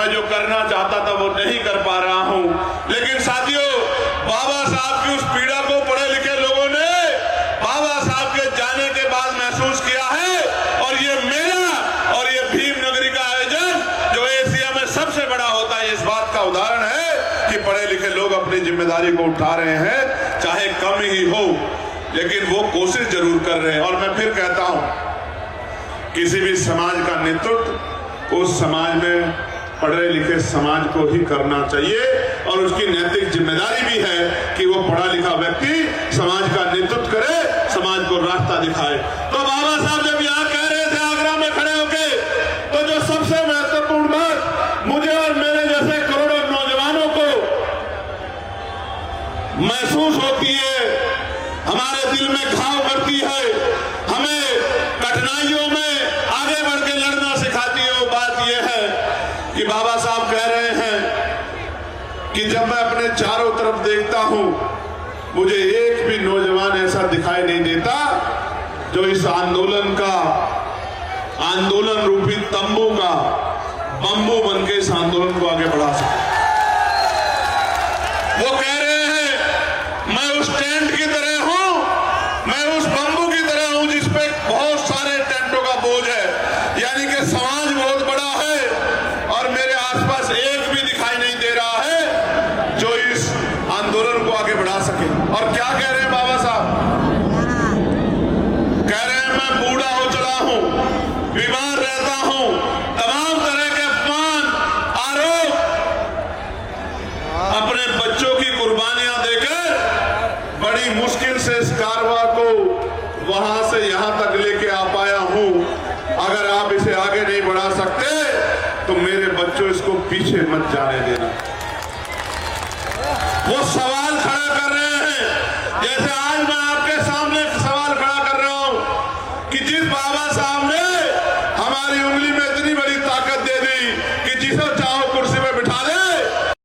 मैं जो करना चाहता था वो नहीं कर पा रहा हूं। लेकिन साथियों, बाबा साहब की उस पीड़ा को पढ़े लिखे लोगों ने बाबा साहब के जाने के बाद महसूस किया है। और ये मेला और ये भीम नगरी का आयोजन जो एशिया में सबसे बड़ा होता है, इस बात का उदाहरण है कि पढ़े लिखे लोग अपनी जिम्मेदारी को उठा रहे हैं, चाहे कम ही हो, लेकिन वो कोशिश जरूर कर रहे हैं। और मैं फिर कहता हूं, किसी भी समाज का नेतृत्व उस समाज में पढ़े लिखे समाज को ही करना चाहिए और उसकी नैतिक जिम्मेदारी भी है कि वो पढ़ा लिखा व्यक्ति समाज का नेतृत्व करे, समाज को रास्ता दिखाए। तो बाबा साहब जब यहाँ कह रहे थे आगरा में खड़े होके, तो जो सबसे महत्वपूर्ण बात मुझे और मेरे जैसे करोड़ों नौजवानों को महसूस होती है, हमारे दिल में घाव करती है, हमें कठिनाइयों में आगे बढ़ के लड़ना सिखाती है, वो बात यह है कि बाबा साहब कह रहे हैं कि जब मैं अपने चारों तरफ देखता हूं, मुझे एक भी नौजवान ऐसा दिखाई नहीं देता जो इस आंदोलन रूपी तंबू का बंबू बन के इस आंदोलन को आगे बढ़ा सके। वो कह रहे हैं मैं उस टेंट की तरह हूं, मैं उस बंबू की तरह हूं जिसपे बहुत सारे टेंटों का बोझ है, यानी कि समाज बहुत बड़ा है और मेरे आसपास एक भी दिखाई नहीं दे रहा है जो इस आंदोलन को आगे बढ़ा सके। और क्या कह रहे हैं बाबा साहब? कह रहे हैं मैं बूढ़ा हो चला हूं, बीमार रहता हूं, तमाम तरह के अपमान आरोप, अपने बच्चों की कुर्बानियां देकर बड़ी मुश्किल से इस कारवां को वहां से यहां तक लेके आ पाया हूं। अगर आप इसे आगे नहीं बढ़ा सकते तो मेरे बच्चों इसको पीछे मत जाने देना। वो सवाल खड़ा कर रहे हैं, जैसे आज मैं आपके सामने